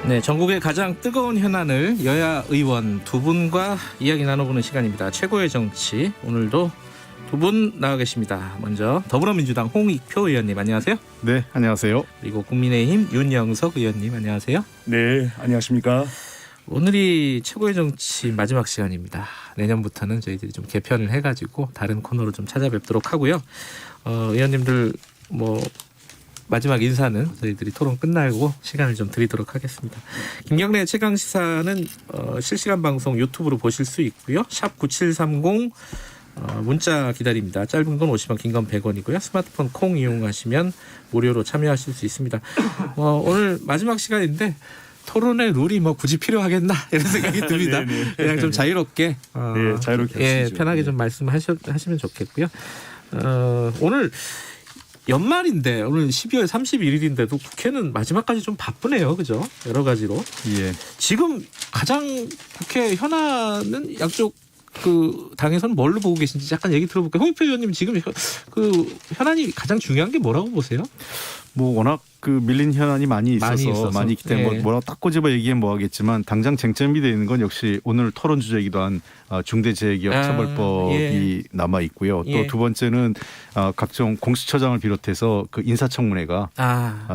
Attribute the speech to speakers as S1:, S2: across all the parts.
S1: 네, 전국의 가장 뜨거운 현안을 여야 의원 두 분과 이야기 나눠보는 시간입니다. 최고의 정치, 오늘도 두 분 나와 계십니다. 먼저 더불어민주당 홍익표 의원님 안녕하세요.
S2: 네, 안녕하세요.
S1: 그리고 국민의힘 윤영석 의원님 안녕하세요.
S3: 네, 안녕하십니까.
S1: 오늘이 최고의 정치 마지막 시간입니다. 내년부터는 저희들이 좀 개편을 해가지고 다른 코너로 좀 찾아뵙도록 하고요. 의원님들 마지막 인사는 저희들이 토론 끝나고 시간을 좀 드리도록 하겠습니다. 김경래 최강 시사는 실시간 방송 유튜브로 보실 수 있고요. 샵 9730 문자 기다립니다. 짧은 건 50원, 긴 건 100원이고요. 스마트폰 콩 이용하시면 무료로 참여하실 수 있습니다. 오늘 마지막 시간인데 토론의 룰이 굳이 필요하겠나 이런 생각이 듭니다. 그냥 좀 자유롭게,
S3: 자유롭게 하시죠.
S1: 편하게 좀 말씀하시면 좋겠고요. 오늘 연말인데 오늘 12월 31일인데도 국회는 마지막까지 좀 바쁘네요, 그죠? 여러 가지로.
S2: 예.
S1: 지금 가장 국회 현안은 양쪽 그 당에서는 뭘로 보고 계신지 잠깐 얘기 들어볼게요. 홍익표 의원님 지금 그 현안이 가장 중요한 게 뭐라고 보세요?
S2: 워낙 그 밀린 현안이 많이 있어서 많이 있기 때문에
S1: 예.
S2: 뭐라고 딱 꼬집어 얘기하면 뭐하겠지만 당장 쟁점이 되어 있는 건 역시 오늘 토론 주제이기도 한 중대재해기업처벌법이
S1: 예.
S2: 남아 있고요.
S1: 예.
S2: 또 두 번째는 각종 공수처장을 비롯해서 그 인사청문회가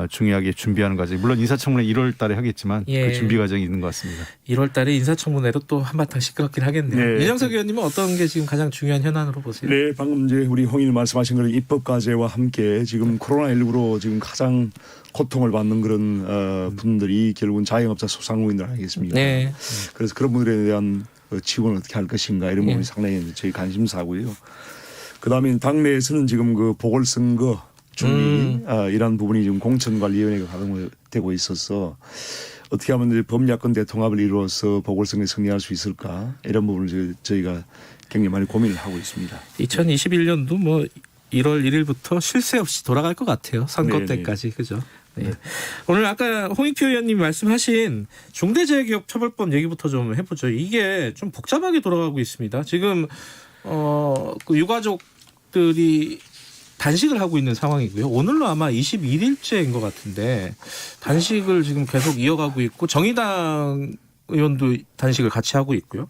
S2: 중요하게 준비하는 과정. 물론 인사청문회 1월 달에 하겠지만
S1: 예.
S2: 그 준비 과정이 있는 것 같습니다.
S1: 1월 달에 인사청문회로 또 한바탕 시끄럽긴 하겠네요.
S3: 네.
S1: 윤영석 의원님은 어떤 게 지금 가장 중요한 현안으로 보세요?
S3: 네, 방금 이제 우리 홍 의원 말씀하신 그런 입법 과제와 함께 지금 코로나19로 지금 가장 고통을 받는 그런 분들이 결국은 자영업자 소상공인들 아니겠습니까?
S1: 네.
S3: 그래서 그런 분들에 대한 지원을 어떻게 할 것인가 이런 부분이 상당히 저희 관심사고요. 그다음에 당내에서는 지금 그 보궐선거 준비 이런 부분이 지금 공천관리위원회가 가동되고 있어서 어떻게 하면 이제 범야권 대통합을 이루어서 보궐선거에 승리할 수 있을까 이런 부분을 저희가 굉장히 많이 고민을 하고 있습니다.
S1: 2021년도 1월 1일부터 쉴 새 없이 돌아갈 것 같아요. 선거
S3: 네네.
S1: 때까지. 그죠? 네. 오늘 아까 홍익표 의원님이 말씀하신 중대재해기업처벌법 얘기부터 좀 해보죠. 이게 좀 복잡하게 돌아가고 있습니다. 지금 그 유가족들이 단식을 하고 있는 상황이고요. 오늘로 아마 21일째인 것 같은데 단식을 지금 계속 이어가고 있고 정의당 의원도 단식을 같이 하고 있고요.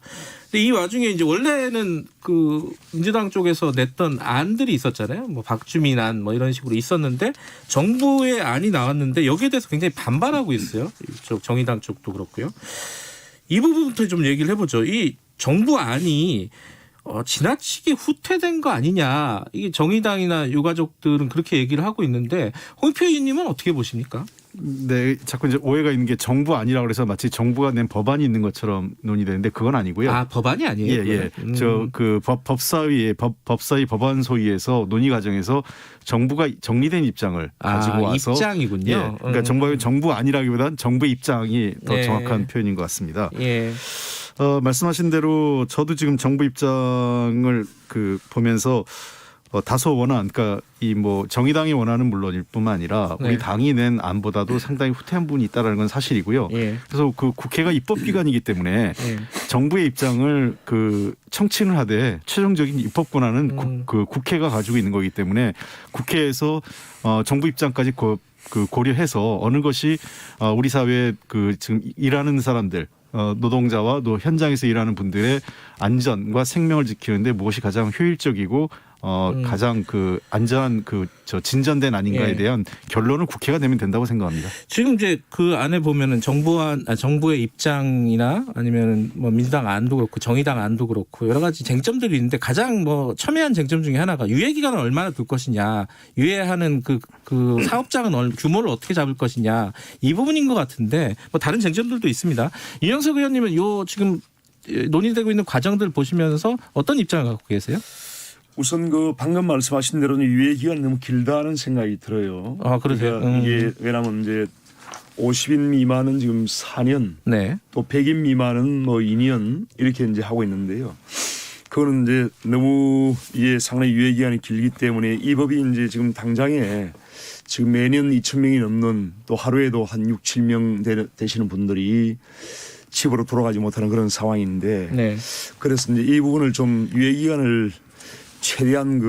S1: 근데 이 와중에 이제 원래는 그 민주당 쪽에서 냈던 안들이 있었잖아요. 박주민 안 이런 식으로 있었는데 정부의 안이 나왔는데 여기에 대해서 굉장히 반발하고 있어요. 이쪽 정의당 쪽도 그렇고요. 이 부분부터 좀 얘기를 해보죠. 이 정부 안이 지나치게 후퇴된 거 아니냐. 이게 정의당이나 유가족들은 그렇게 얘기를 하고 있는데 홍익표 의원님은 어떻게 보십니까?
S2: 네, 자꾸 이제 오해가 있는 게 정부 아니라 그래서 마치 정부가 낸 법안이 있는 것처럼 논의되는데 그건 아니고요.
S1: 아, 법안이 아니에요?
S2: 예. 법사위 법안 소위에서 논의 과정에서 정부가 정리된 입장을 가지고 와서
S1: 입장이군요.
S2: 예, 그러니까 정부 아니라기보다는 정부의 입장이 더 정확한 표현인 것 같습니다.
S1: 예.
S2: 말씀하신 대로 저도 지금 정부 입장을 보면서 다소 그러니까 정의당이 원하는 물론일 뿐만 아니라 우리 당이 낸 안보다도 상당히 후퇴한 부분이 있다는 건 사실이고요.
S1: 예.
S2: 그래서 그 국회가 입법기관이기 때문에 정부의 입장을 청취를 하되 최종적인 입법 권한은 국회가 가지고 있는 거기 때문에 국회에서 정부 입장까지 고려해서 어느 것이 우리 사회에 지금 일하는 사람들 노동자와 또 현장에서 일하는 분들의 안전과 생명을 지키는데 무엇이 가장 효율적이고 가장 안전한 진전된 아닌가에 대한 결론을 국회가 내면 된다고 생각합니다.
S1: 지금 이제 그 안에 보면은 정부의 입장이나 아니면 민주당 안도 그렇고 정의당 안도 그렇고 여러 가지 쟁점들이 있는데 가장 첨예한 쟁점 중에 하나가 유예 기간을 얼마나 둘 것이냐, 유예하는 그 사업장은 규모를 어떻게 잡을 것이냐 이 부분인 것 같은데 다른 쟁점들도 있습니다. 윤영석 의원님은 지금 논의되고 있는 과정들 보시면서 어떤 입장을 갖고 계세요?
S3: 우선 방금 말씀하신 대로는 유예 기간이 너무 길다는 생각이 들어요.
S1: 아, 그러세요?
S3: 그러니까 이게 왜냐하면 이제 50인 미만은 지금 4년,
S1: 네.
S3: 또 100인 미만은 2년 이렇게 이제 하고 있는데요. 그거는 이제 너무 이게 상당히 유예 기간이 길기 때문에 이 법이 이제 지금 당장에 지금 매년 2,000명이 넘는 또 하루에도 한 6, 7명 되시는 분들이 집으로 돌아가지 못하는 그런 상황인데
S1: 네.
S3: 그래서 이제 이 부분을 좀 유예 기간을 최대한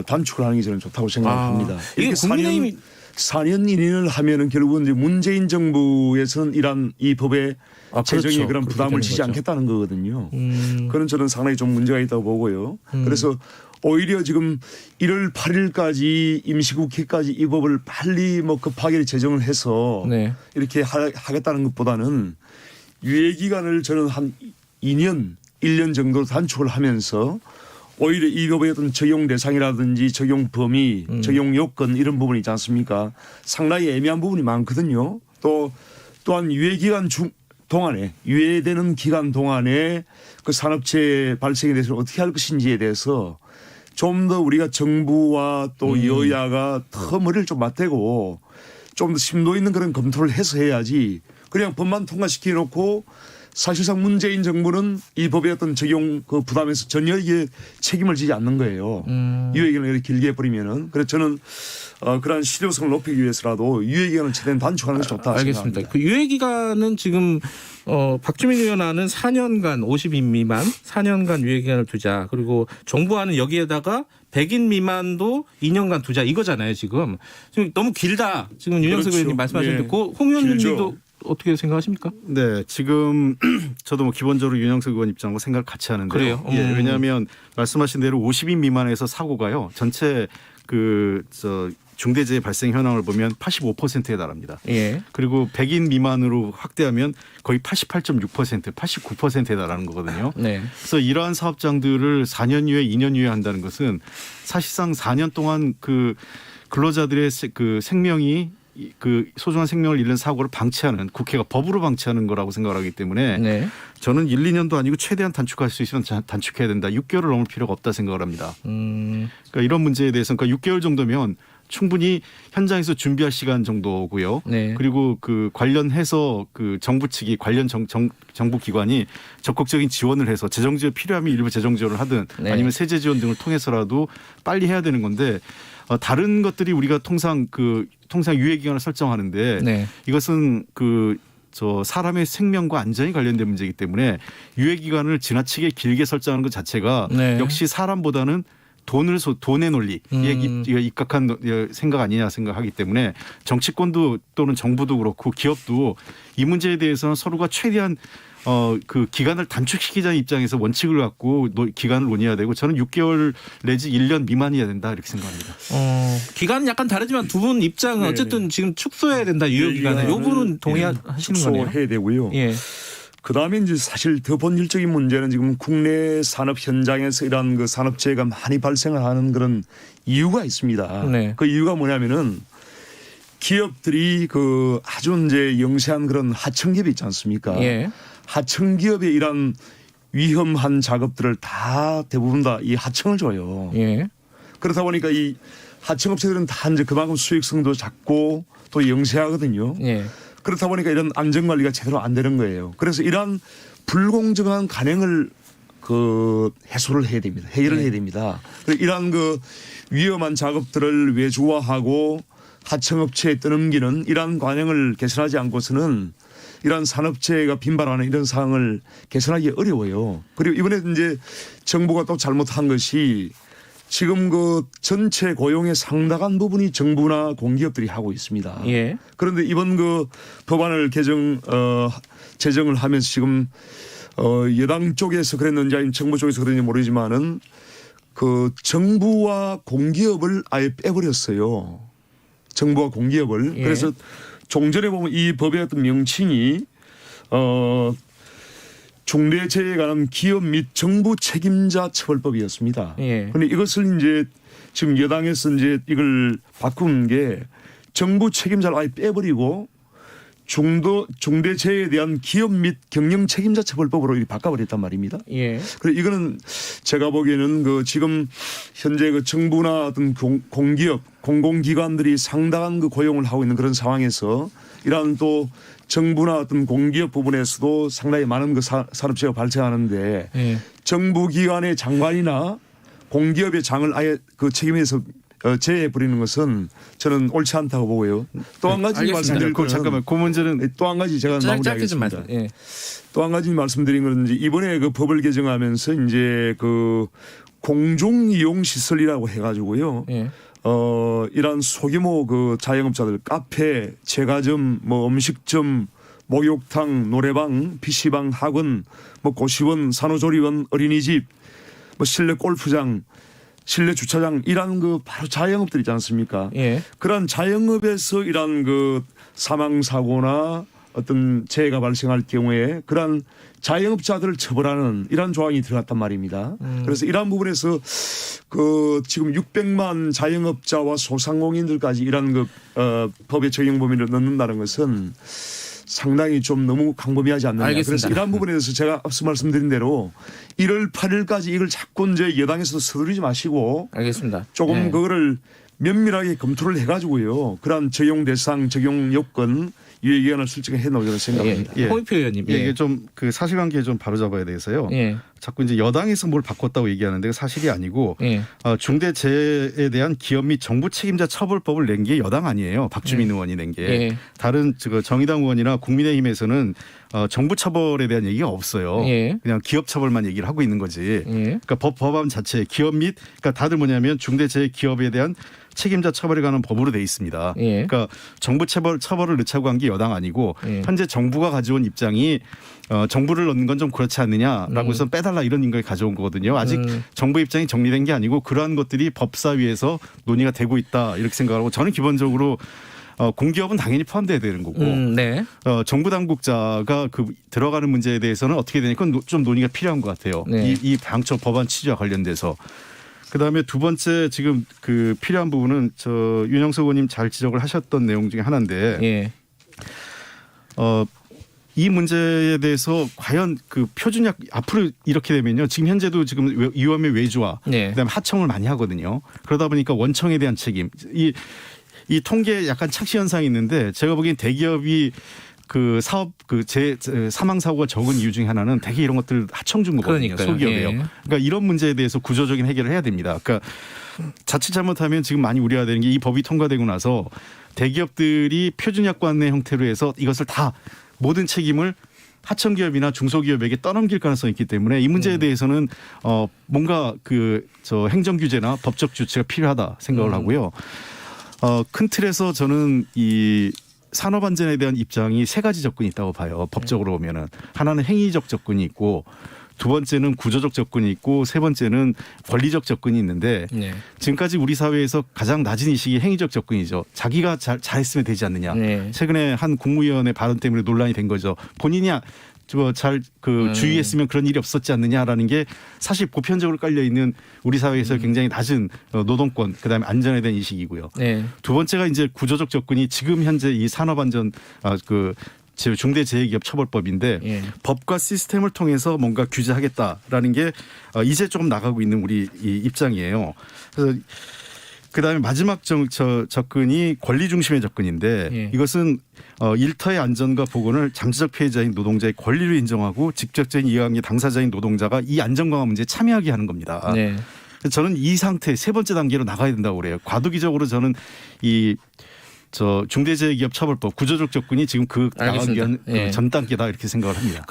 S3: 단축을 하는 게 저는 좋다고 생각합니다.
S1: 이게 국민의힘이
S3: 4년 1년을 하면은 결국은 이제 문재인 정부에서는 이란 이 법에 재정에
S1: 그렇죠.
S3: 그런
S1: 그렇게
S3: 부담을
S1: 되는
S3: 지지
S1: 거죠.
S3: 않겠다는 거거든요.
S1: 음.
S3: 그런 저는 상당히 좀 문제가 있다고 보고요. 그래서 오히려 지금 1월 8일까지 임시국회까지 이 법을 빨리 뭐 급하게 제정을 해서
S1: 네.
S3: 이렇게 하겠다는 것보다는 유예 기간을 저는 한 2년, 1년 정도 단축을 하면서 오히려 이 법의 어떤 적용 대상이라든지 적용 범위, 적용 요건 이런 부분이 있지 않습니까? 상당히 애매한 부분이 많거든요. 또한 유예 기간 동안에 유예되는 기간 동안에 그 산업재해 발생에 대해서 어떻게 할 것인지에 대해서 좀 더 우리가 정부와 또 여야가 더 머리를 좀 맞대고 좀 더 심도 있는 그런 검토를 해서 해야지 그냥 법만 통과시켜 놓고 사실상 문재인 정부는 이 법의 어떤 적용 그 부담에서 전혀 이게 책임을 지지 않는 거예요. 유예기간을 이렇게 길게 해버리면은. 그래서 저는 그러한 실효성을 높이기 위해서라도 유예기간을 최대한 단축하는 것이 좋다
S1: 알겠습니다.
S3: 생각합니다.
S1: 그 유예 기간은 지금 박주민 의원안은 4년간 50인 미만 4년간 유예 기간을 두자. 그리고 정부안은 여기에다가 100인 미만도 2년간 두자 이거잖아요. 지금 너무 길다. 지금 윤영석
S3: 그렇죠.
S1: 의원님 말씀하셨는데
S3: 네.
S1: 홍 의원님도
S3: 길죠.
S1: 어떻게 생각하십니까?
S2: 네, 지금 저도 뭐 기본적으로 윤영석 의원 입장과 생각을 같이 하는데요.
S1: 그래요?
S2: 예, 왜냐하면 말씀하신 대로 50인 미만에서 사고가요. 전체 중대재해 발생 현황을 보면 85%에 달합니다.
S1: 예.
S2: 그리고 100인 미만으로 확대하면 거의 88.6%, 89%에 달하는 거거든요.
S1: 네.
S2: 그래서 이러한 사업장들을 4년 유예, 2년 유예 한다는 것은 사실상 4년 동안 그 근로자들의 그 생명이 그 소중한 생명을 잃는 사고를 방치하는 국회가 법으로 방치하는 거라고 생각을 하기 때문에
S1: 네.
S2: 저는 1, 2년도 아니고 최대한 단축할 수 있으면 단축해야 된다. 6개월을 넘을 필요가 없다 생각을 합니다. 그러니까 이런 문제에 대해서는 그러니까 6개월 정도면 충분히 현장에서 준비할 시간 정도고요.
S1: 네.
S2: 그리고 그 관련해서 그 정부 측이 관련 정부 기관이 적극적인 지원을 해서 재정 지원 필요하면 일부 재정 지원을 하든
S1: 네.
S2: 아니면 세제 지원 등을 통해서라도 빨리 해야 되는 건데 다른 것들이 우리가 통상 유예 기간을 설정하는데
S1: 네.
S2: 이것은 사람의 생명과 안전이 관련된 문제이기 때문에 유예 기간을 지나치게 길게 설정하는 것 자체가
S1: 네.
S2: 역시 사람보다는 돈의 논리에 입각한 생각 아니냐 생각하기 때문에 정치권도 또는 정부도 그렇고 기업도 이 문제에 대해서는 서로가 최대한 그 기간을 단축시키자는 입장에서 원칙을 갖고 기간을 논의해야 되고 저는 6개월 내지 1년 미만이어야 된다 이렇게 생각합니다.
S1: 기간은 약간 다르지만 두 분 입장은
S3: 네네.
S1: 어쨌든 지금 축소해야 된다 유예 기간을. 요 부분은 동의하시는 거네요.
S3: 축소해야 되고요.
S1: 예.
S3: 그다음에 이제 사실 더 본질적인 문제는 지금 국내 산업 현장에서 이러한 그 산업재해가 많이 발생을 하는 그런 이유가 있습니다.
S1: 네.
S3: 그 이유가 뭐냐면은 기업들이 그 아주 이제 영세한 그런 하청기업이 있지 않습니까?
S1: 예.
S3: 하청기업의 이런 위험한 작업들을 다 대부분 다 이 하청을 줘요.
S1: 예.
S3: 그렇다 보니까 이 하청업체들은 다 이제 그만큼 수익성도 작고 또 영세하거든요.
S1: 예.
S3: 그렇다 보니까 이런 안전관리가 제대로 안 되는 거예요. 그래서 이러한 불공정한 간행을 해소를 해야 됩니다. 해결을 해야 됩니다. 그리고 이러한 위험한 작업들을 외주화하고 하청업체에 떠넘기는 이러한 관행을 개선하지 않고서는 이러한 산업재해가 빈발하는 이런 상황을 개선하기 어려워요. 그리고 이번에 이제 정부가 또 잘못한 것이 지금 전체 고용의 상당한 부분이 정부나 공기업들이 하고 있습니다.
S1: 예.
S3: 그런데 이번 법안을 제정을 하면서 지금 여당 쪽에서 그랬는지 아니면 정부 쪽에서 그랬는지 모르지만은 정부와 공기업을 아예 빼버렸어요. 정부와 공기업을.
S1: 예.
S3: 그래서 종전에 보면 이 법의 어떤 명칭이 중대재해에 관한 기업 및 정부 책임자 처벌법이었습니다.
S1: 예.
S3: 그런데 이것을 이제 지금 여당에서 이제 이걸 바꾼 게 정부 책임자를 아예 빼버리고 중대재해에 대한 기업 및 경영 책임자 처벌법으로 이렇게 바꿔버렸단 말입니다.
S1: 예.
S3: 그래 이거는 제가 보기에는 지금 현재 정부나 어떤 공기업, 공공기관들이 상당한 고용을 하고 있는 그런 상황에서 이러한 또 정부나 어떤 공기업 부분에서도 상당히 많은 산업재해가 발생하는데
S1: 예.
S3: 정부기관의 장관이나 공기업의 장을 아예 책임에서 제외해 버리는 것은 저는 옳지 않다고 보고요. 또 한 가지 말씀드릴 거는
S2: 잠깐만 그 문제는
S3: 또 한 가지 제가
S1: 짧게 좀
S3: 마무리하겠습니다.
S1: 말씀. 예.
S3: 또 한 가지 말씀드린 건 이제 이번에 법을 개정하면서 이제 공중 이용 시설이라고 해가지고요.
S1: 예.
S3: 이런 소규모 그 자영업자들 카페, 제과점, 뭐 음식점, 목욕탕, 노래방, PC방, 학원, 뭐 고시원, 산후조리원, 어린이집, 뭐 실내 골프장, 실내 주차장 이런 그 바로 자영업들 있지 않습니까?
S1: 예.
S3: 그런 자영업에서 이런 그 사망 사고나 어떤 재해가 발생할 경우에 그런 자영업자들을 처벌하는 이런 조항이 들어갔단 말입니다. 그래서 이러한 부분에서 그 지금 600만 자영업자와 소상공인들까지 이런 그 법의 적용 범위를 넣는다는 것은 상당히 좀 너무 광범위하지 않느냐.
S1: 알겠습니다.
S3: 그래서 이러한 부분에 대해서 제가 앞서 말씀드린 대로 1월 8일까지 이걸 자꾸 이제 여당에서 서두르지 마시고
S1: 알겠습니다.
S3: 조금
S1: 예.
S3: 그거를 면밀하게 검토를 해가지고요. 그러한 적용 대상, 적용 요건, 유예기간을 설정해 놓으려고 생각합니다.
S1: 예. 홍익표 의원님. 예.
S2: 이게 좀 그 사실관계 좀 바로잡아야 돼서요.
S1: 예.
S2: 자꾸 이제 여당에서 뭘 바꿨다고 얘기하는데 사실이 아니고
S1: 예.
S2: 중대재해에 대한 기업 및 정부 책임자 처벌법을 낸 게 여당 아니에요. 박주민 의원이 낸 게.
S1: 예.
S2: 다른 정의당 의원이나 국민의힘에서는 정부 처벌에 대한 얘기가 없어요.
S1: 예.
S2: 그냥 기업 처벌만 얘기를 하고 있는 거지.
S1: 예.
S2: 그러니까 법안 자체 기업 및 그러니까 다들 뭐냐면 중대재해 기업에 대한 책임자 처벌에 관한 법으로 돼 있습니다.
S1: 예.
S2: 그러니까 정부 처벌을 넣자고 한 게 여당 아니고
S1: 예.
S2: 현재 정부가 가져온 입장이 정부를 넣는 건 좀 그렇지 않느냐라고 해서 빼달라 이런 걸 가져온 거거든요. 아직 정부 입장이 정리된 게 아니고 그러한 것들이 법사위에서 논의가 되고 있다 이렇게 생각하고 저는 기본적으로 공기업은 당연히 포함돼야 되는 거고
S1: 네.
S2: 정부 당국자가 그 들어가는 문제에 대해서는 어떻게 되니까 좀 논의가 필요한 것 같아요.
S1: 네.
S2: 이 방처 법안 취지와 관련돼서. 그다음에 두 번째 지금 그 필요한 부분은 윤영석 의원님 잘 지적을 하셨던 내용 중에 하나인데
S1: 예.
S2: 이 문제에 대해서 과연 그 표준약 앞으로 이렇게 되면요. 지금 현재도 지금 위험의 외주화
S1: 네.
S2: 그다음에 하청을 많이 하거든요. 그러다 보니까 원청에 대한 책임 이 통계에 약간 착시 현상이 있는데 제가 보기엔 대기업이 그 사업 사망 사고가 적은 이유 중에 하나는 대개 이런 것들 하청 준 거거든요.
S1: 그러니까요.
S2: 소기업이에요.
S1: 예.
S2: 그러니까 이런 문제에 대해서 구조적인 해결을 해야 됩니다. 그러니까 자칫 잘못하면 지금 많이 우려가 되는 게 이 법이 통과되고 나서 대기업들이 표준약관의 형태로 해서 이것을 다 모든 책임을 하청기업이나 중소기업에게 떠넘길 가능성이 있기 때문에 이 문제에 대해서는 뭔가 행정 규제나 법적 조치가 필요하다 생각을 하고요. 큰 틀에서 저는 이 산업안전에 대한 입장이 세 가지 접근이 있다고 봐요. 법적으로 보면은 하나는 행위적 접근이 있고 두 번째는 구조적 접근이 있고 세 번째는 권리적 접근이 있는데
S1: 네. 지금까지
S2: 지금까지 우리 사회에서 가장 낮은 인식이 행위적 접근이죠. 자기가 잘했으면 되지 않느냐.
S1: 네.
S2: 최근에 한 국무위원의 발언 때문에 논란이 된 거죠. 본인이 잘 주의했으면 그런 일이 없었지 않느냐라는 게 사실 보편적으로 깔려 있는 우리 사회에서 굉장히 낮은 노동권 그다음에 안전에 대한 인식이고요.
S1: 네.
S2: 두 번째가 이제 구조적 접근이 지금 현재 이 산업안전 중대재해기업 처벌법인데
S1: 예.
S2: 법과 시스템을 통해서 뭔가 규제하겠다라는 게 이제 조금 나가고 있는 우리 이 입장이에요. 그래서 그다음에 마지막 접근이 권리 중심의 접근인데
S1: 예.
S2: 이것은 일터의 안전과 보건을 잠재적 피해자인 노동자의 권리로 인정하고 직접적인 이해관계 당사자인 노동자가 이 안전 강화 문제에 참여하게 하는 겁니다.
S1: 네.
S2: 저는 이 상태 세 번째 단계로 나가야 된다고 그래요. 과도기적으로 저는 중대재해기업 처벌법 구조적 접근이 지금 나가기 위한
S1: 예.
S2: 전 단계다 이렇게 생각을 합니다.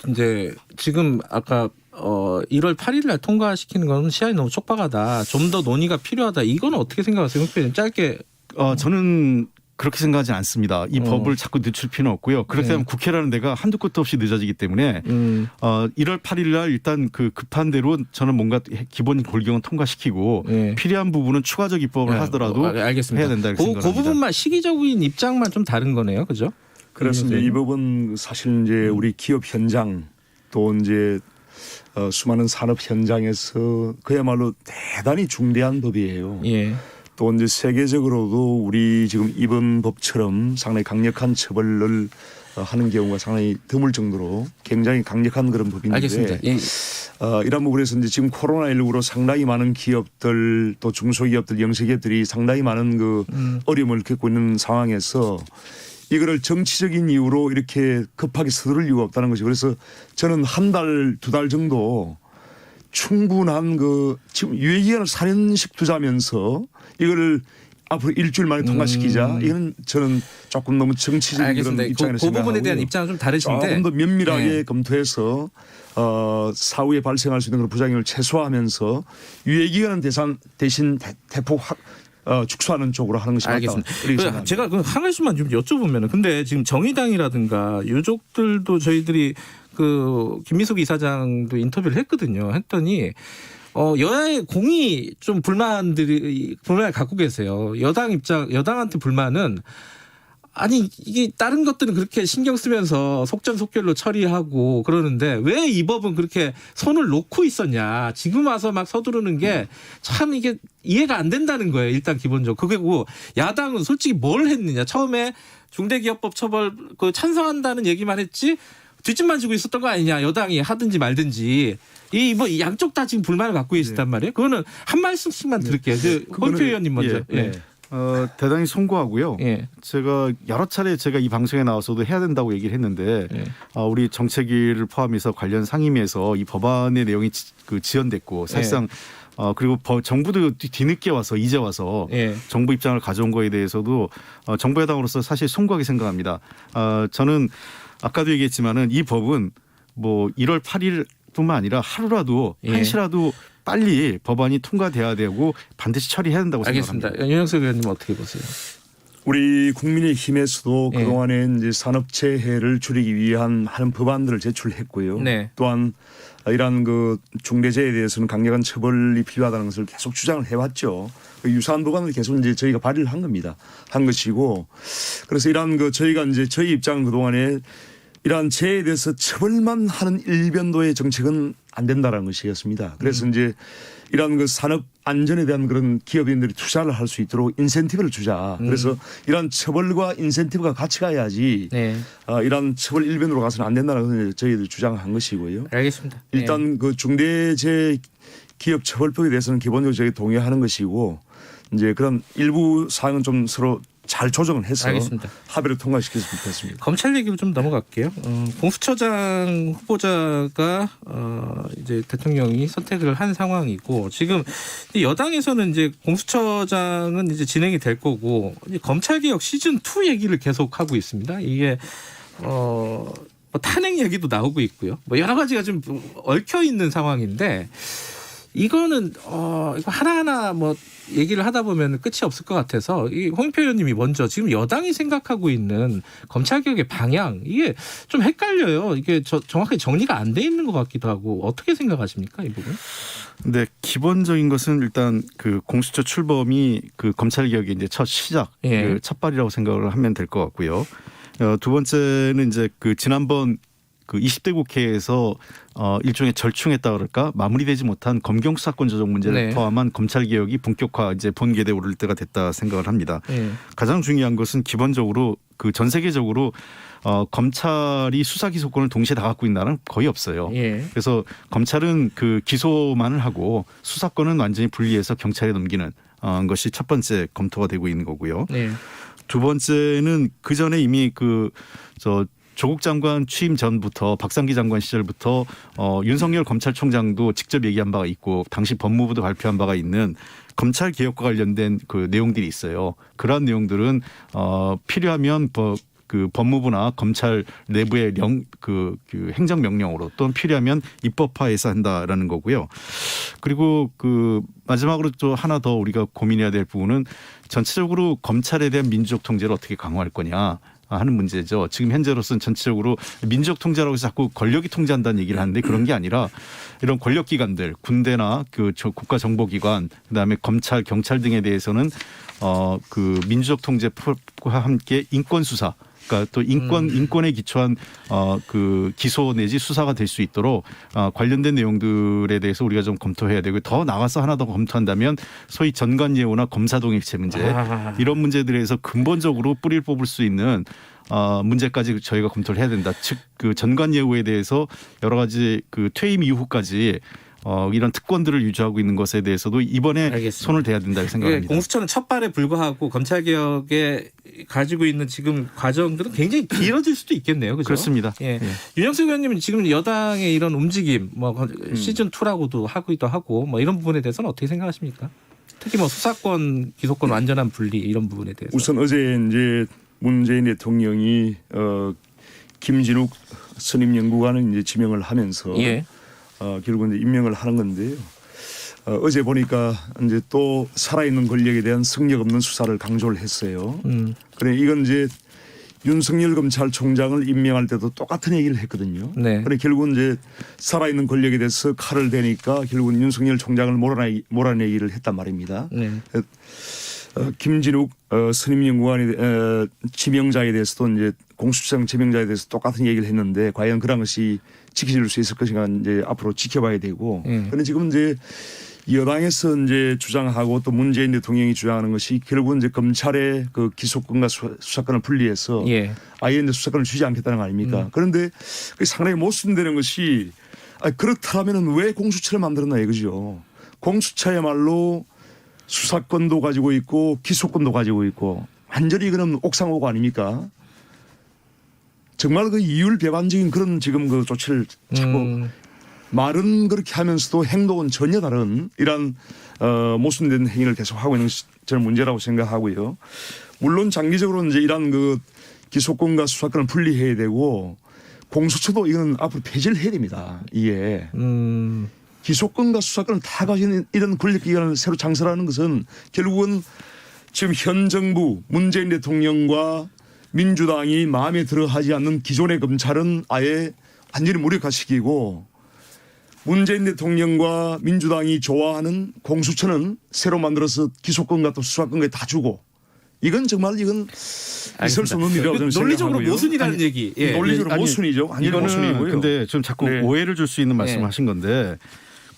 S1: 이제 지금 아까 1월 8일 날 통과시키는 건 시간이 너무 촉박하다. 좀 더 논의가 필요하다. 이건 어떻게 생각하세요? 짧게.
S2: 저는 그렇게 생각하지 않습니다. 이 법을 자꾸 늦출 필요는 없고요. 그렇게 되면 국회라는 데가 한두 끝도 없이 늦어지기 때문에 1월 8일 날 일단 급한 대로 저는 뭔가 기본 골경은 통과시키고 필요한 부분은 추가적 입법을 하더라도
S1: 알겠습니다.
S2: 해야 된다 이렇게 생각합니다.
S1: 그 부분만 시기적인 입장만 좀 다른 거네요. 그죠?
S3: 그렇습니다. 이 법은 사실 이제 우리 기업 현장 또 이제 수많은 산업 현장에서 그야말로 대단히 중대한 법이에요.
S1: 예.
S3: 또 이제 세계적으로도 우리 지금 이번 법처럼 상당히 강력한 처벌을 하는 경우가 상당히 드물 정도로 굉장히 강력한 그런 법인데.
S1: 알겠습니다. 예.
S3: 이런 부분에서 이제 지금 코로나19로 상당히 많은 기업들 또 중소기업들 영세기업들이 상당히 많은 그 어려움을 겪고 있는 상황에서 이거를 정치적인 이유로 이렇게 급하게 서두를 이유가 없다는 것이 그래서 저는 한 달, 두 달 정도 충분한 지금 유예기간을 4년씩 두자면서 이거를 앞으로 일주일 만에 통과시키자. 이건 저는 조금 너무 정치적인
S1: 알겠습니다.
S3: 그런 입장에서
S1: 그 부분에 대한 입장은 좀 다르신데
S3: 조금 더 면밀하게 검토해서 사후에 발생할 수 있는 그런 부작용을 최소화하면서 유예기간은 대신 대폭 축소하는 쪽으로 하는 것이 맞다.
S1: 알겠습니다.
S3: 이렇게 생각합니다.
S1: 제가 한 가지만 좀 여쭤보면은 근데 지금 정의당이라든가 유족들도 저희들이 그 김민석 이사장도 인터뷰를 했거든요. 했더니 여야의 공이 좀 불만을 갖고 계세요. 여당한테 불만은 아니 이게 다른 것들은 그렇게 신경 쓰면서 속전속결로 처리하고 그러는데 왜 이 법은 그렇게 손을 놓고 있었냐. 지금 와서 막 서두르는 게 참 이게 이해가 안 된다는 거예요. 일단 기본적으로. 그리고 야당은 솔직히 뭘 했느냐. 처음에 중대기업법 처벌 찬성한다는 얘기만 했지 뒷짐만 지고 있었던 거 아니냐. 여당이 하든지 말든지. 이 양쪽 다 지금 불만을 갖고 계시단 말이에요. 그거는 한 말씀씩만 들을게요. 홍표 의원님 먼저.
S3: 네.
S2: 대단히 송구하고요.
S1: 예.
S2: 제가 여러 차례 제가 이 방송에 나와서도 해야 된다고 얘기를 했는데 우리 정책위를 포함해서 관련 상임위에서 이 법안의 내용이 지연됐고 사실상 그리고 정부도 뒤늦게 와서 이제 와서 정부 입장을 가져온 거에 대해서도 정부 여당으로서 사실 송구하게 생각합니다. 저는 아까도 얘기했지만은 이 법은 뭐 1월 8일뿐만 아니라 하루라도 한시라도 빨리 법안이 통과돼야 되고 반드시 처리해야 된다고 생각합니다.
S1: 알겠습니다. 윤영석 의원님 어떻게 보세요?
S3: 우리 국민의힘에서도 그동안에 이제 산업재해를 줄이기 위한 하는 법안들을 제출했고요.
S1: 네.
S3: 또한 이러한 그 중대재해에 대해서는 강력한 처벌이 필요하다는 것을 계속 주장을 해왔죠. 유사한 법안을 계속 이제 저희가 발의를 한 겁니다. 한 것이고 그래서 이러한 저희가 이제 저희 입장은 그동안에 이러한 재해에 대해서 처벌만 하는 일변도의 정책은 안 된다라는 것이었습니다. 그래서 이제 이러한 산업 안전에 대한 그런 기업인들이 투자를 할 수 있도록 인센티브를 주자. 그래서 이러한 처벌과 인센티브가 같이 가야지 이러한 처벌 일변으로 가서는 안 된다는 것을 저희들 주장한 것이고요.
S1: 알겠습니다.
S3: 일단 그 중대재해 기업 처벌법에 대해서는 기본적으로 저희 동의하는 것이고 이제 그런 일부 사항은 좀 서로 잘 조정을 해서
S1: 알겠습니다.
S3: 합의를 통과시켰으면 좋겠습니다.
S1: 검찰 얘기로 좀 넘어갈게요. 공수처장 후보자가 이제 대통령이 선택을 한 상황이고 지금 여당에서는 이제 공수처장은 이제 진행이 될 거고 검찰개혁 시즌 2 얘기를 계속 하고 있습니다. 이게 뭐 탄핵 얘기도 나오고 있고요. 뭐 여러 가지가 좀 얽혀 있는 상황인데. 이거는 이거 하나하나 뭐 얘기를 하다 보면 끝이 없을 것 같아서 이 홍익표 의원님이 먼저 지금 여당이 생각하고 있는 검찰개혁의 방향 이게 좀 헷갈려요. 이게 정확하게 정리가 안 돼 있는 것 같기도 하고 어떻게 생각하십니까 이 부분?
S2: 네, 기본적인 것은 일단 그 공수처 출범이 그 검찰개혁의 이제 첫 시작, 그 첫발이라고 생각을 하면 될 것 같고요. 두 번째는 이제 그 지난번 그 20대 국회에서 일종의 절충했다 그럴까 마무리되지 못한 검경 수사권 조정 문제를 포함한 검찰 개혁이 본격화 이제 본궤대에 오를 때가 됐다 생각을 합니다. 가장 중요한 것은 기본적으로 그 전 세계적으로 검찰이 수사 기소권을 동시에 다 갖고 있는 나라는 거의 없어요. 그래서 검찰은 그 기소만을 하고 수사권은 완전히 분리해서 경찰에 넘기는 것이 첫 번째 검토가 되고 있는 거고요. 두 번째는 그 전에 이미 조국 장관 취임 전부터 박상기 장관 시절부터 윤석열 검찰총장도 직접 얘기한 바가 있고 당시 법무부도 발표한 바가 있는 검찰 개혁과 관련된 그 내용들이 있어요. 그러한 내용들은 필요하면 그 법무부나 검찰 내부의 그 행정명령으로 또는 필요하면 입법화해서 한다라는 거고요. 그리고 그 마지막으로 또 하나 더 우리가 고민해야 될 부분은 전체적으로 검찰에 대한 민주적 통제를 어떻게 강화할 거냐. 하는 문제죠. 지금 현재로서는 전체적으로 민주적 통제라고 해서 자꾸 권력이 통제한다는 얘기를 하는데 그런 게 아니라 이런 권력기관들, 군대나 그 국가정보기관, 그다음에 검찰, 경찰 등에 대해서는 그 민주적 통제와 함께 인권 수사. 그러니까 또 인권에 기초한 그 기소 내지 수사가 될 수 있도록 관련된 내용들에 대해서 우리가 좀 검토해야 되고 더 나가서 하나 더 검토한다면 소위 전관예우나 검사동일체 문제 이런 문제들에 대해서 근본적으로 뿌리를 뽑을 수 있는 문제까지 저희가 검토를 해야 된다. 즉 그 전관예우에 대해서 여러 가지 그 퇴임 이후까지 이런 특권들을 유지하고 있는 것에 대해서도 이번에 알겠습니다. 손을 대야 된다고 생각합니다.
S1: 공수처는 첫발에 불과하고 검찰개혁에 가지고 있는 지금 과정들은 굉장히 길어질 수도 있겠네요. 그렇죠?
S2: 그렇습니다.
S1: 윤영석 의원님은 지금 여당의 이런 움직임 뭐 시즌 2라고도 하기도 하고 뭐 이런 부분에 대해서는 어떻게 생각하십니까? 특히 뭐 수사권, 기소권 완전한 분리 이런 부분에 대해서.
S3: 우선 어제 이제 문재인 대통령이 김진욱 선임연구관을 이제 지명을 하면서 결국은 이제 임명을 하는 건데요. 어제 보니까 이제 또 살아있는 권력에 대한 승력 없는 수사를 강조를 했어요. 그래 이건 이제 윤석열 검찰총장을 임명할 때도 똑같은 얘기를 했거든요.
S1: 네.
S3: 그래 결국은 이제 살아있는 권력에 대해서 칼을 대니까 결국은 윤석열 총장을 몰아내기를 했단 말입니다.
S1: 네.
S3: 김진욱 선임연구관의 지명자에 대해서도 이제 공수처장 지명자에 대해서 똑같은 얘기를 했는데 과연 그런 것이 지켜질 수 있을 것인가 이제 앞으로 지켜봐야 되고. 그런데 지금 이제 여당에서 이제 주장하고 또 문재인 대통령이 주장하는 것이 결국은 이제 검찰의 그 기소권과 수사권을 분리해서 아예 이제 수사권을 주지 않겠다는 거 아닙니까? 그런데 그게 상당히 모순되는 것이 그렇다면은 왜 공수처를 만들었나 이거죠. 공수처야말로 수사권도 가지고 있고 기소권도 가지고 있고 완전히 이거는 옥상호가 아닙니까? 정말 그 이율배반적인 그런 지금 그 조치를 자꾸 말은 그렇게 하면서도 행동은 전혀 다른 이런 모순된 행위를 계속하고 있는 것이 저는 문제라고 생각하고요. 물론 장기적으로 이제 이런 그 기소권과 수사권을 분리해야 되고 공수처도 이건 앞으로 폐지를 해야 됩니다. 이게. 기소권과 수사권을 다 가지는 이런 권력기관을 새로 창설하는 것은 결국은 지금 현 정부 문재인 대통령과 민주당이 마음에 들어하지 않는 기존의 검찰은 아예 완전히 무력화시키고 문재인 대통령과 민주당이 좋아하는 공수처는 새로 만들어서 기소권과 또 수사권까지 다 주고 이건 정말 이건 있을 수 없는 일이라고 저는
S1: 논리적으로
S3: 생각하고요.
S1: 모순이라는 얘기. 예.
S3: 논리적으로 모순이죠. 완전히
S2: 이거는
S3: 모순이고요.
S2: 근데 좀 자꾸
S1: 네.
S2: 오해를 줄 수 있는 말씀을
S1: 네.
S2: 하신 건데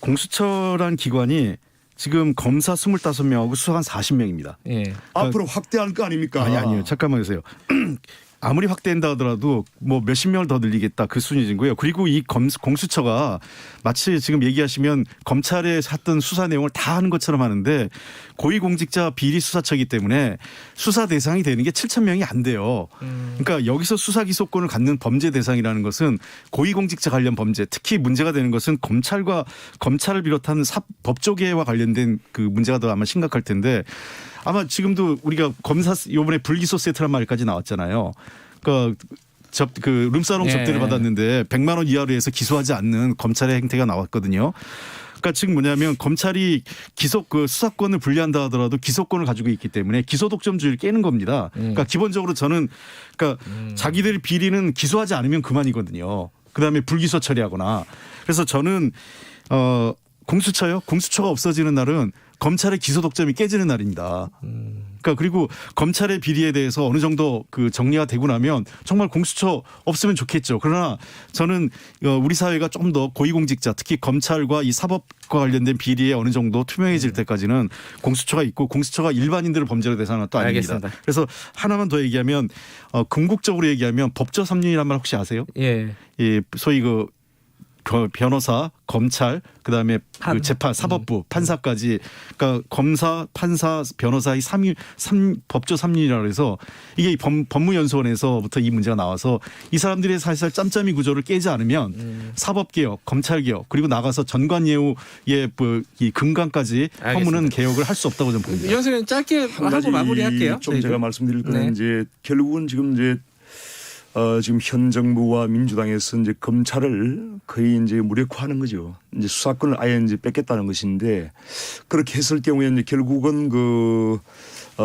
S2: 공수처란 기관이 지금 검사 25명하고 수사관 40명입니다.
S1: 예.
S3: 앞으로 확대할 거 아닙니까?
S2: 아니요. 잠깐만 계세요. 아무리 확대한다 하더라도 뭐 몇십 명을 더 늘리겠다 그 수준이고요. 그리고 이 공수처가 마치 지금 얘기하시면 검찰에 샀던 수사 내용을 다 하는 것처럼 하는데 고위공직자 비리수사처이기 때문에 수사 대상이 되는 게 7,000명이 안 돼요. 그러니까 여기서 수사 기소권을 갖는 범죄 대상이라는 것은 고위공직자 관련 범죄, 특히 문제가 되는 것은 검찰을 비롯한 법조계와 관련된 그 문제가 더 아마 심각할 텐데 아마 지금도 우리가 검사 요번에 불기소 세트란 말까지 나왔잖아요. 그러니까 그 룸사롱 접대를 받았는데 100만 원 이하로 해서 기소하지 않는 검찰의 행태가 나왔거든요. 그러니까 지금 뭐냐면 검찰이 그 수사권을 분리한다 하더라도 기소권을 가지고 있기 때문에 기소 독점주의를 깨는 겁니다. 그러니까 기본적으로 저는 그러니까 자기들 비리는 기소하지 않으면 그만이거든요. 그다음에 불기소 처리하거나. 그래서 저는 공수처요? 공수처가 없어지는 날은 검찰의 기소 독점이 깨지는 날입니다. 그러니까 그리고 검찰의 비리에 대해서 어느 정도 그 정리가 되고 나면 정말 공수처 없으면 좋겠죠. 그러나 저는 우리 사회가 조금 더 고위공직자 특히 검찰과 이 사법과 관련된 비리에 어느 정도 투명해질 때까지는 공수처가 있고 공수처가 일반인들을 범죄로 대상은 또 아닙니다. 알겠습니다. 그래서 하나만 더 얘기하면 궁극적으로 얘기하면 법조 3륜이란 말 혹시 아세요? 예. 소위 그 변호사, 검찰, 그다음에 그 재판, 사법부, 판사까지 그러니까 검사, 판사, 변호사의 법조 3륜이라고 해서 이게 법무연수원에서부터 이 문제가 나와서 이 사람들의 사실상 짬짬이 구조를 깨지 않으면 사법개혁, 검찰개혁 그리고 나가서 전관예우의 이 금강까지 허무는 개혁을 할 수 없다고 저는 봅니다.
S1: 이 선생님 짧게 하고 마무리할게요.
S3: 좀 제가 말씀드릴 거는 이제 결국은 지금 이제 지금 현 정부와 민주당에서 이제 검찰을 거의 이제 무력화하는 거죠. 이제 수사권을 아예 이제 뺏겠다는 것인데 그렇게 했을 경우에 이제 결국은 그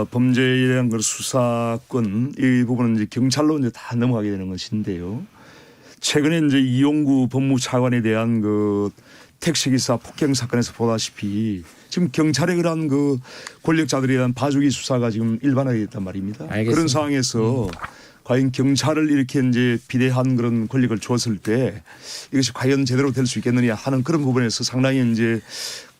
S3: 범죄에 대한 그 수사권 이 부분은 이제 경찰로 이제 다 넘어가게 되는 것인데요. 최근에 이제 이용구 법무차관에 대한 그 택시기사 폭행 사건에서 보다시피 지금 경찰의 그런 그 권력자들에 대한 봐주기 수사가 지금 일반화되어 있단 말입니다. 알겠습니다. 그런 상황에서 과연 경찰을 이렇게 이제 비대한 그런 권력을 줬을 때 이것이 과연 제대로 될 수 있겠느냐 하는 그런 부분에서 상당히 이제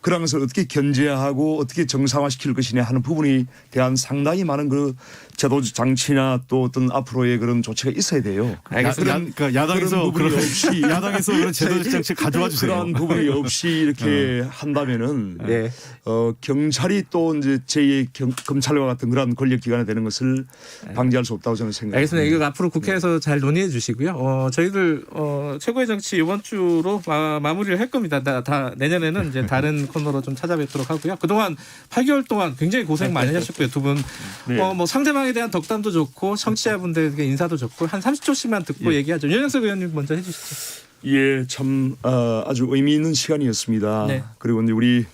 S3: 그런 것을 어떻게 견제하고 어떻게 정상화시킬 것이냐 하는 부분에 대한 상당히 많은 그 제도 장치나 또 어떤 앞으로의 그런 조치가 있어야 돼요.
S2: 그러니까 야당에서 그런
S3: 없이
S2: 야당에서 그런 제도 장치 가져와 주세요.
S3: 그런 부분이 없이 이렇게 한다면은 경찰이 또 이제 제2의 검찰과 같은 그런 권력기관이 되는 것을 방지할 수 없다고 저는 생각합니다.
S1: 알겠습니다. 이거 앞으로 국회에서 잘 논의해 주시고요. 저희들 최고의 정치 이번 주로 마무리를 할 겁니다. 다 내년에는 이제 다른 코너로 좀 찾아뵙도록 하고요. 그동안 8개월 동안 굉장히 고생 많이 하셨고요. 두 분 뭐 상대방에 대한 덕담도 좋고 청취자분들에게 인사도 좋고 한 30초씩만 듣고 얘기하죠. 윤영석 의원님 먼저 해주시죠.
S3: 예, 참 아주 의미 있는 시간이었습니다. 그리고 이제 우리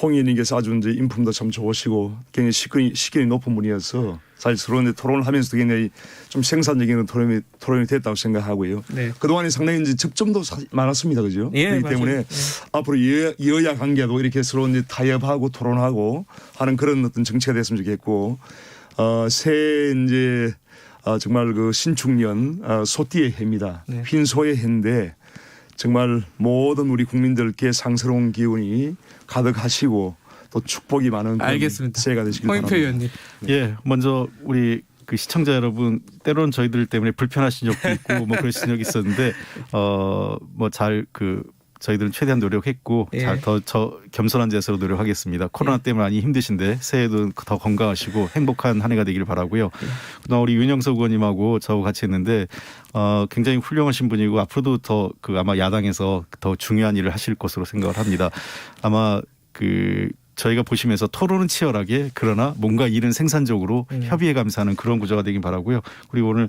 S3: 홍 의원님께서 아주 이제 인품도 참 좋으시고 굉장히 식견이 높은 분이어서 사실 서로 이제 토론을 하면서도 굉장히 좀 생산적인 토론이 됐다고 생각하고요.
S1: 네.
S3: 그동안에 상당히 이제 접점도 많았습니다, 그죠?
S1: 예,
S3: 그렇기
S1: 맞아요.
S3: 때문에
S1: 예.
S3: 앞으로 여야 관계도 이렇게 서로 이제 타협하고 토론하고 하는 그런 어떤 정치가 됐으면 좋겠고 새해 이제 정말 그 신축년 소띠의 해입니다.
S1: 네.
S3: 흰소의 해인데 정말 모든 우리 국민들께 상스러운 기운이 가득하시고 또 축복이 많은 그런
S1: 알겠습니다.
S3: 새해가 되시길
S1: 홍익표
S3: 바랍니다.
S1: 의원님.
S2: 예, 먼저 우리 그 시청자 여러분 때로는 저희들 때문에 불편하신 적도 있고 뭐 그러신 적이 있었는데 뭐 잘 그 저희들은 최대한 노력했고
S1: 예.
S2: 잘 더 겸손한 자세로 노력하겠습니다. 코로나 때문에 많이 힘드신데 새해도 더 건강하시고 행복한 한 해가 되기를 바라고요. 그다음 우리 윤영석 의원님하고 저하고 같이 했는데 굉장히 훌륭하신 분이고 앞으로도 더 그 아마 야당에서 더 중요한 일을 하실 것으로 생각을 합니다. 아마 그 저희가 보시면서 토론은 치열하게 그러나 뭔가 일은 생산적으로 협의해 감사하는 그런 구조가 되긴 바라고요. 그리고 오늘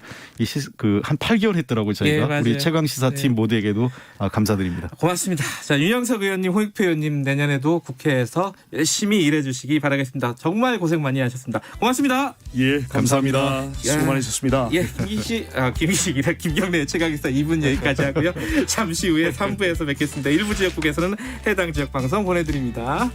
S2: 한 8개월 했더라고요 저희가.
S1: 예, 맞아요.
S2: 우리 최강 시사팀 모두에게도 감사드립니다.
S1: 고맙습니다. 자, 윤영석 의원님, 홍익표 의원님 내년에도 국회에서 열심히 일해 주시기 바라겠습니다. 정말 고생 많이 하셨습니다. 고맙습니다.
S3: 예, 감사합니다.
S1: 야.
S3: 수고 많으셨습니다.
S1: 예, 김희식이라 김경래 최강기사 2분 여기까지 하고요. 잠시 후에 3부에서 뵙겠습니다. 일부 지역국에서는 해당 지역 방송 보내드립니다.